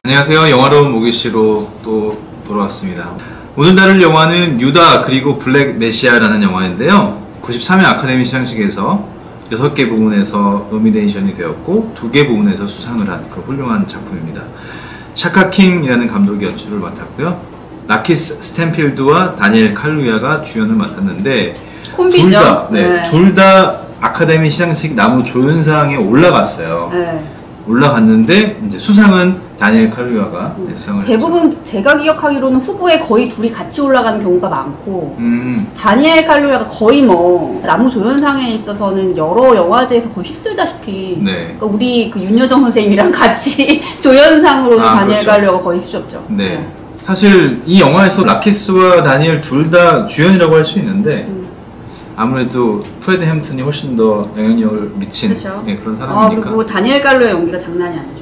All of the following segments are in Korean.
안녕하세요. 영화로운 모기씨로 또 돌아왔습니다. 오늘 다룰 영화는 유다 그리고 블랙 메시아라는 영화인데요. 93회 아카데미 시상식에서 6개 부문에서 노미네이션이 되었고 2개 부문에서 수상을 한 그런 훌륭한 작품입니다. 샤카 킹이라는 감독이 연출을 맡았고요. 라키스 스탠필드와 다니엘 칼루야가 주연을 맡았는데 콤비죠. 둘 다 아카데미 시상식 나무 조연상에 올라갔어요. 네. 올라갔는데 이제 수상은 다니엘 칼루야가 수상을 대부분 했죠. 제가 기억하기로는 후보에 거의 둘이 같이 올라가는 경우가 많고 다니엘 칼루야가 거의 뭐 나무 조연상에 있어서는 여러 영화제에서 거의 휩쓸다시피 그러니까 우리 그 윤여정 선생님이랑 같이 조연상으로는 다니엘 칼루야가 거의 휩쓸었죠. 사실 이 영화에서 라키스와 다니엘 둘 다 주연이라고 할 수 있는데 아무래도 프레드 햄튼이 훨씬 더 영향력을 미친 그런 사람이니까. 그리고 다니엘 칼루야 연기가 장난이 아니죠.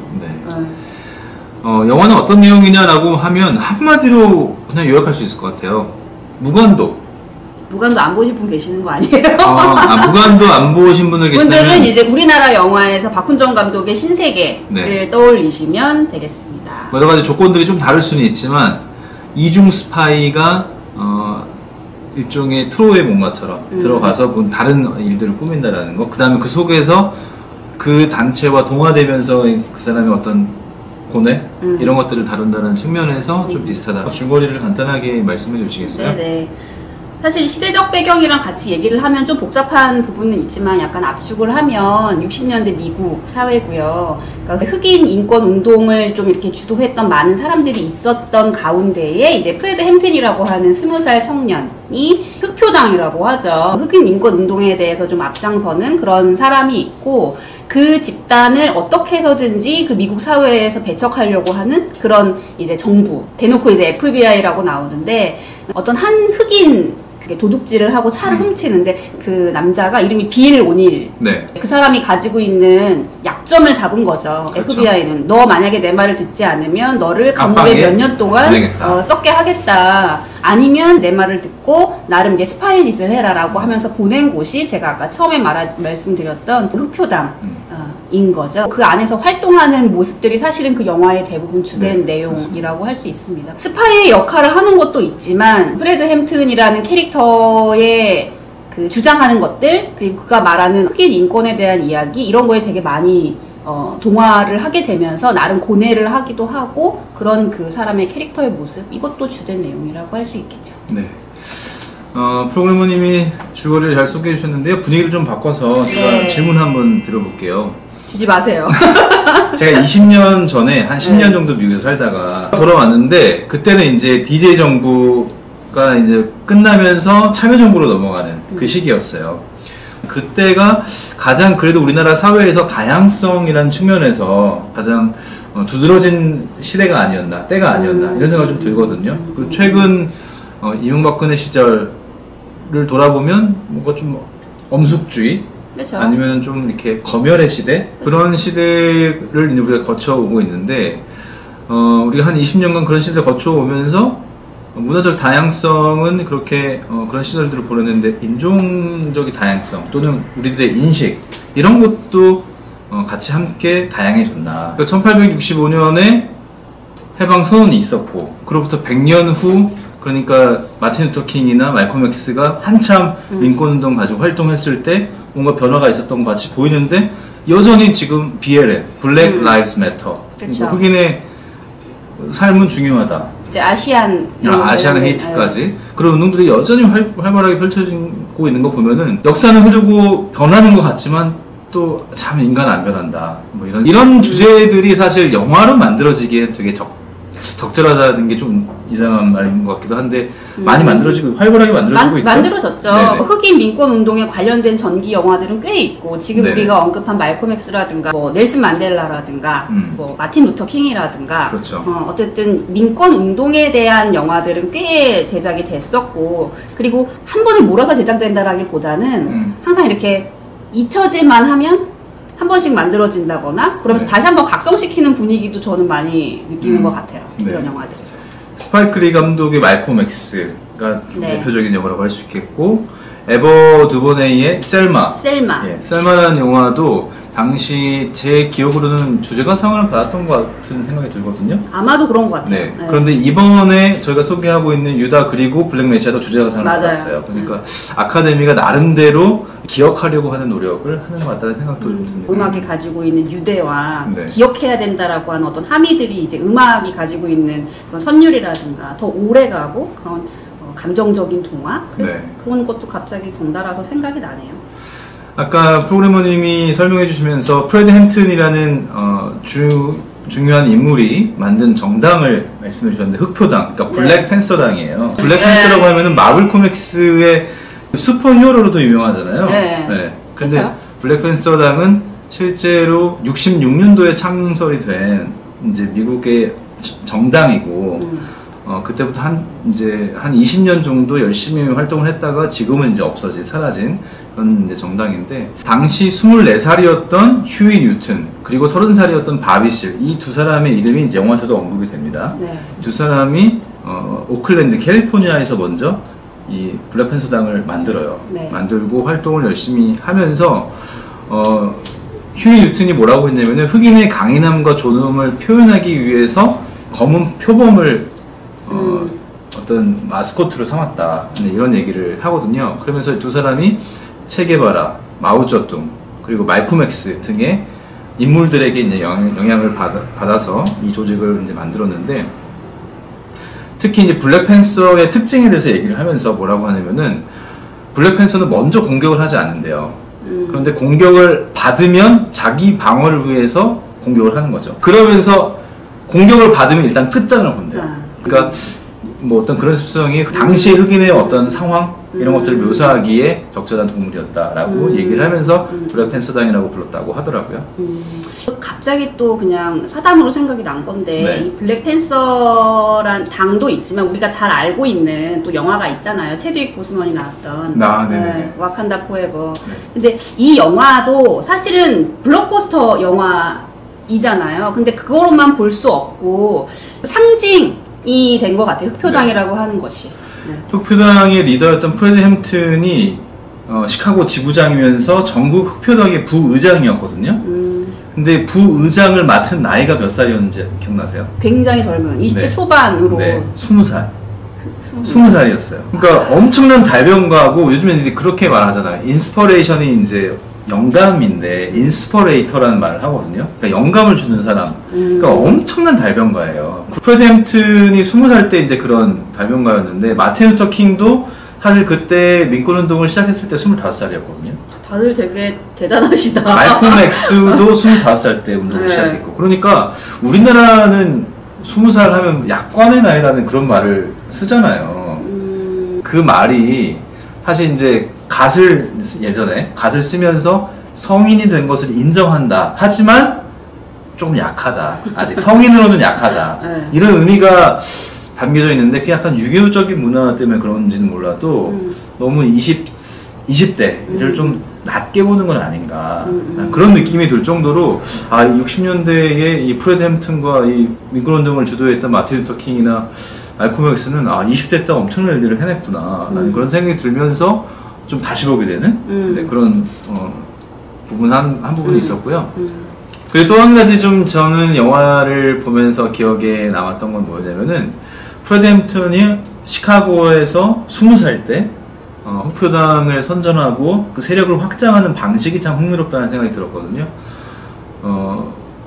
영화는 어떤 내용이냐라고 하면 한마디로 그냥 요약할 수 있을 것 같아요. 무간도 안 보신 분 계시는 거 아니에요? 무간도 안 보신 분들 계시다면 분들은 이제 우리나라 영화에서 박훈정 감독의 신세계를 떠올리시면 되겠습니다. 여러 가지 조건들이 좀 다를 수는 있지만 이중 스파이가 일종의 트로이의 목마처럼 들어가서 다른 일들을 꾸민다라는 거. 그 다음에 그 속에서 그 단체와 동화되면서 그 사람의 어떤 고뇌 이런 것들을 다룬다는 측면에서 좀 비슷하다. 줄거리를 간단하게 말씀해 주시겠어요? 네네. 사실 시대적 배경이랑 같이 얘기를 하면 좀 복잡한 부분은 있지만 약간 압축을 하면 60년대 미국 사회고요. 그러니까 흑인 인권 운동을 좀 이렇게 주도했던 많은 사람들이 있었던 가운데에 이제 프레드 햄튼이라고 하는 20살 청년이 흑표당이라고 하죠. 흑인 인권 운동에 대해서 좀 앞장서는 그런 사람이 있고 그 집단을 어떻게 해서든지 그 미국 사회에서 배척하려고 하는 그런 이제 정부, 대놓고 이제 FBI라고 나오는데 어떤 한 흑인 도둑질을 하고 차를 훔치는데 그 남자가 이름이 빌 오닐. 그 사람이 가지고 있는 약점을 잡은 거죠. FBI는 너 만약에 내 말을 듣지 않으면 너를 감옥에 몇 년 동안 썩게 하겠다. 아니면 내 말을 듣고 나름 이제 스파이 짓을 해라라고 하면서 보낸 곳이 제가 아까 처음에 말씀드렸던 흑표당인 거죠. 그 안에서 활동하는 모습들이 사실은 그 영화의 대부분 주된 내용이라고 할 수 있습니다. 스파이의 역할을 하는 것도 있지만 프레드 햄튼이라는 캐릭터의 그 주장하는 것들 그리고 그가 말하는 흑인 인권에 대한 이야기 이런 거에 되게 많이 동화를 하게 되면서 나름 고뇌를 하기도 하고 그런 그 사람의 캐릭터의 모습 이것도 주된 내용이라고 할 수 있겠죠. 프로그래머님이 줄거리를 잘 소개해 주셨는데요. 분위기를 좀 바꿔서 제가 질문 한번 드려볼게요. 주지 마세요. 제가 20년 전에 한 10년 정도 미국에서 살다가 돌아왔는데 그때는 이제 DJ 정부가 이제 끝나면서 참여정부로 넘어가는 그 시기였어요. 그때가 가장 그래도 우리나라 사회에서 다양성이라는 측면에서 가장 두드러진 시대가 아니었나, 때가 아니었나 이런 생각이 좀 들거든요. 그리고 최근 이명박근혜 시절을 돌아보면 뭔가 좀 엄숙주의 아니면 좀 이렇게 검열의 시대 그런 시대를 우리가 거쳐오고 있는데 우리가 한 20년간 그런 시대를 거쳐오면서 문화적 다양성은 그렇게 그런 시절들을 보냈는데 인종적인 다양성 또는 우리들의 인식 이런 것도 같이 함께 다양해졌나. 그러니까 1865년에 해방 선언이 있었고 그로부터 100년 후 그러니까 마틴 루터 킹이나 말콤 엑스가 한참 민권운동 가지고 활동했을 때 뭔가 변화가 있었던 것 같이 보이는데 여전히 지금 BLM, Black Lives Matter 흑인의 삶은 중요하다. 이제 아시안 헤이트까지 그런 운동들이 여전히 활발하게 펼쳐지고 있는 거 보면은 역사는 흐르고 변하는 것 같지만 또 참 인간 안 변한다. 뭐 이런 주제들이 사실 영화로 만들어지기에 되게 적절하다는 게 좀 이상한 말인 것 같기도 한데 많이 만들어지고 활발하게 만들어지고 있죠. 만들어졌죠. 흑인 민권 운동에 관련된 전기 영화들은 꽤 있고 지금 우리가 언급한 말콤 엑스라든가 뭐 넬슨 만델라라든가 뭐 마틴 루터 킹이라든가 어쨌든 민권 운동에 대한 영화들은 꽤 제작이 됐었고 그리고 한 번에 몰아서 제작된다라기보다는 항상 이렇게 잊혀질만 하면 한 번씩 만들어진다거나 그러면서 다시 한번 각성시키는 분위기도 저는 많이 느끼는 것 같아요. 이런 영화들에서. 스파이크 리 감독의 말콤 엑스가 좀 대표적인 영화라고 할 수 있겠고 에버 두보네이의 셀마라는 영화도 당시 제 기억으로는 주제가상을 받았던 것 같은 생각이 들거든요. 아마도 그런 것 같아요. 네. 그런데 이번에 저희가 소개하고 있는 유다 그리고 블랙 메시아도 주제가상을 받았어요. 그러니까 아카데미가 나름대로 기억하려고 하는 노력을 하는 것 같다는 생각도 좀 듭니다. 음악이 가지고 있는 유대와 네. 기억해야 된다라고 하는 어떤 함의들이 이제 음악이 가지고 있는 그런 선율이라든가 더 오래가고 그런 감정적인 동화 네. 그런 것도 갑자기 덩달아서 생각이 나네요. 아까 프로그래머님이 설명해 주시면서 프레드 햄튼이라는 중요한 인물이 만든 정당을 말씀해 주셨는데 흑표당, 그러니까 블랙 팬서당이에요. 블랙 팬서라고 하면은 마블 코믹스의 슈퍼히어로로도 유명하잖아요. 네. 그런데 그렇죠? 블랙 팬서당은 실제로 66년도에 창설이 된 이제 미국의 정당이고 그때부터 이제 한 20년 정도 열심히 활동을 했다가 지금은 이제 사라진 그런 이제 정당인데, 당시 24살이었던 휴이 뉴튼 그리고 30살이었던 바비 실, 이 두 사람의 이름이 이제 영화에서도 언급이 됩니다. 네. 두 사람이 오클랜드 캘리포니아에서 먼저 이 블랙팬서당을 만들어요. 네. 만들고 활동을 열심히 하면서 휴이 뉴튼이 뭐라고 했냐면은 흑인의 강인함과 존엄을 표현하기 위해서 검은 표범을 어떤 마스코트로 삼았다, 이런 얘기를 하거든요. 그러면서 두 사람이 체게바라, 마오쩌둥 그리고 말콤 X 등의 인물들에게 이제 영향을 받아서 이 조직을 이제 만들었는데, 특히 이제 블랙팬서의 특징에 대해서 얘기를 하면서 뭐라고 하냐면은 블랙팬서는 먼저 공격을 하지 않는데요. 그런데 공격을 받으면 자기 방어를 위해서 공격을 하는 거죠. 그러면서 공격을 받으면 일단 끝장을 본대요. 그러니까 뭐 어떤 그런 습성이 당시 흑인의 어떤 상황 이런 것들을 묘사하기에 적절한 동물이었다라고 얘기를 하면서 블랙팬서당이라고 불렀다고 하더라고요. 갑자기 또 그냥 사담으로 생각이 난 건데, 네. 이 블랙팬서란 당도 있지만 우리가 잘 알고 있는 또 영화가 있잖아요. 체드윅 보스먼이 나왔던 와칸다 포에버. 근데 이 영화도 사실은 블록버스터 영화이잖아요. 근데 그거로만 볼 수 없고 상징이 된 것 같아요. 흑표당이라고 하는 것이. 흑표당의 리더였던 프레드 햄튼이 시카고 지부장이면서 전국 흑표당의 부의장이었거든요. 근데 부의장을 맡은 나이가 몇 살이었는지 기억나세요? 굉장히 젊은 20대 초반으로. 네, 20살. 20살이었어요. 그러니까 엄청난 달변가고, 요즘에 이제 그렇게 말하잖아요. 인스퍼레이션이 이제 영감인데 인스퍼레이터라는 말을 하거든요. 그러니까 영감을 주는 사람. 그러니까 엄청난 달변가예요. 프레드 햄튼이 20살 때 이제 그런 달변가였는데, 마틴 루터 킹도 사실 그때 민권운동을 시작했을 때 25살이었거든요. 다들 되게 대단하시다. 말콤 X도 25살 때 운동을 시작했고. 그러니까 우리나라는 20살 하면 약관의 나이라는 그런 말을 쓰잖아요. 그 말이 사실 이제 예전에 갓을 쓰면서 성인이 된 것을 인정한다. 하지만 조금 약하다. 아직 성인으로는 약하다. 이런 의미가 담겨져 있는데, 그게 약간 유교적인 문화 때문에 그런지는 몰라도 너무 20대를 좀 낮게 보는 건 아닌가. 그런 느낌이 들 정도로, 60년대에 이 프레드 햄튼과 이 민권운동을 주도했던 마틴 루터 킹이나 말콤 X는 20대 때 엄청난 일들을 해냈구나 라는 그런 생각이 들면서 좀 다시 보게 되는 네, 그런 부분 한 부분이 있었고요. 그리고 또 한 가지 좀 저는 영화를 보면서 기억에 남았던 건 뭐냐면은, 프레드 햄튼이 시카고에서 20살 때 흑표당을 선전하고 그 세력을 확장하는 방식이 참 흥미롭다는 생각이 들었거든요.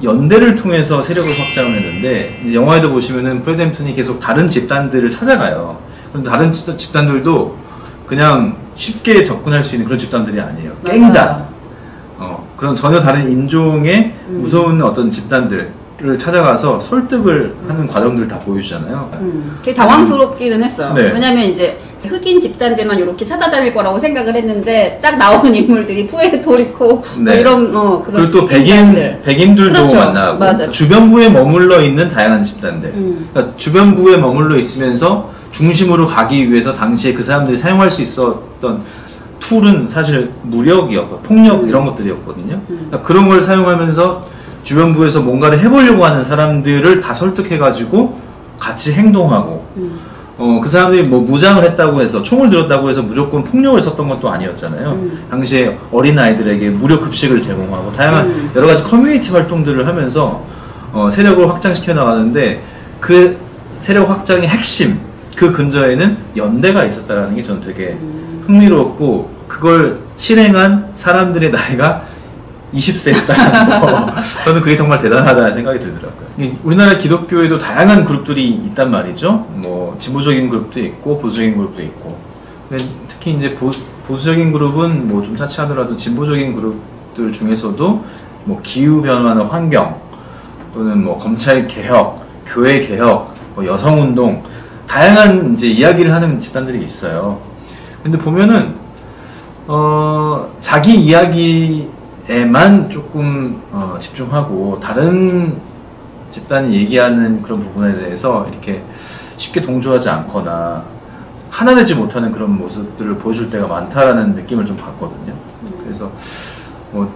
연대를 통해서 세력을 확장을 했는데, 이제 영화에도 보시면은 프레드 햄튼이 계속 다른 집단들을 찾아가요. 그런데 다른 집단들도 그냥 쉽게 접근할 수 있는 그런 집단들이 아니에요. 깽단. 그런 전혀 다른 인종의 무서운 어떤 집단들을 찾아가서 설득을 하는 과정들을 다 보여주잖아요. 되게 당황스럽기는 했어요. 네. 왜냐면 이제 흑인 집단들만 이렇게 찾아다닐 거라고 생각을 했는데, 딱 나오는 인물들이 푸에르토리코 뭐 이런 그런. 그리고 또 백인들도 그렇죠. 만나고, 맞아. 주변부에 머물러 있는 다양한 집단들. 그러니까 주변부에 머물러 있으면서 중심으로 가기 위해서 당시에 그 사람들이 사용할 수 있었던 툴은 사실 무력이었고 폭력 이런 것들이었거든요. 그러니까 그런 걸 사용하면서 주변부에서 뭔가를 해보려고 하는 사람들을 다 설득해가지고 같이 행동하고 그 사람들이 뭐 무장을 했다고 해서 총을 들었다고 해서 무조건 폭력을 썼던 것도 아니었잖아요. 당시에 어린 아이들에게 무료 급식을 제공하고 다양한 여러 가지 커뮤니티 활동들을 하면서 세력을 확장시켜 나가는데 그 세력 확장의 핵심 그 근저에는 연대가 있었다라는 게 저는 되게 흥미로웠고 그걸 실행한 사람들의 나이가 20세였다는 거 저는 그게 정말 대단하다는 생각이 들더라고요. 우리나라 기독교에도 다양한 그룹들이 있단 말이죠. 뭐 진보적인 그룹도 있고 보수적인 그룹도 있고. 근데 특히 이제 보수적인 그룹은 뭐 좀 차치하더라도 진보적인 그룹들 중에서도 뭐 기후 변화나 환경 또는 뭐 검찰 개혁, 교회 개혁, 뭐 여성 운동 다양한 이제 이야기를 하는 집단들이 있어요. 근데 보면은 자기 이야기에만 조금 집중하고 다른 집단이 얘기하는 그런 부분에 대해서 이렇게 쉽게 동조하지 않거나 하나 되지 못하는 그런 모습들을 보여줄 때가 많다라는 느낌을 좀 받거든요. 그래서 뭐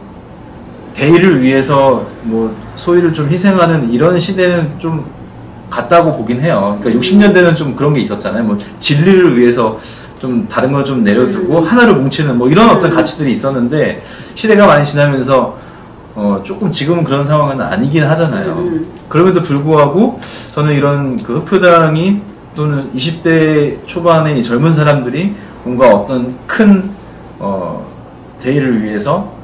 대의를 위해서 뭐 소위를 좀 희생하는 이런 시대는 좀 같다고 보긴 해요. 그러니까 60년대는 좀 그런 게 있었잖아요. 뭐 진리를 위해서 좀 다른 걸 좀 내려두고 하나를 뭉치는 뭐 이런 어떤 가치들이 있었는데 시대가 많이 지나면서 조금 지금은 그런 상황은 아니긴 하잖아요. 그럼에도 불구하고 저는 이런 그 흑표당이 또는 20대 초반의 이 젊은 사람들이 뭔가 어떤 큰 대의를 위해서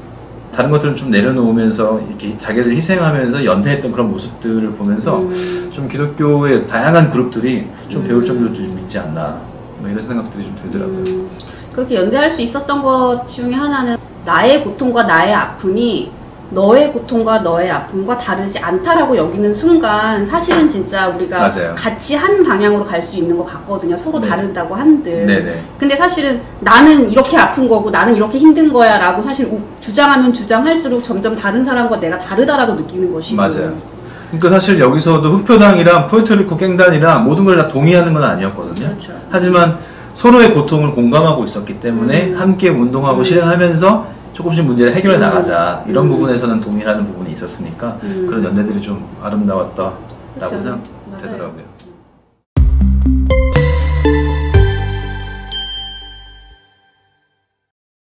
다른 것들은 좀 내려놓으면서 이렇게 자기를 희생하면서 연대했던 그런 모습들을 보면서 좀 기독교의 다양한 그룹들이 좀 배울 점들도 좀 있지 않나 뭐 이런 생각들이 좀 들더라고요. 그렇게 연대할 수 있었던 것 중에 하나는 나의 고통과 나의 아픔이 너의 고통과 너의 아픔과 다르지 않다라고 여기는 순간 사실은 진짜 우리가 맞아요. 같이 한 방향으로 갈 수 있는 것 같거든요. 서로 네. 다르다고 한들. 네네. 근데 사실은 나는 이렇게 아픈 거고 나는 이렇게 힘든 거야 라고 사실 주장하면 주장할수록 점점 다른 사람과 내가 다르다라고 느끼는 것이고. 맞아요. 그러니까 사실 여기서도 흑표당이랑 푸에르토리코 갱단이랑 모든 걸 다 동의하는 건 아니었거든요. 그렇죠. 하지만 서로의 고통을 공감하고 있었기 때문에 함께 운동하고 실행하면서 조금씩 문제를 해결해 나가자 이런 부분에서는 동의하는 부분이 있었으니까 그런 연대들이 좀 아름다웠다라고 그렇죠. 생각되더라고요.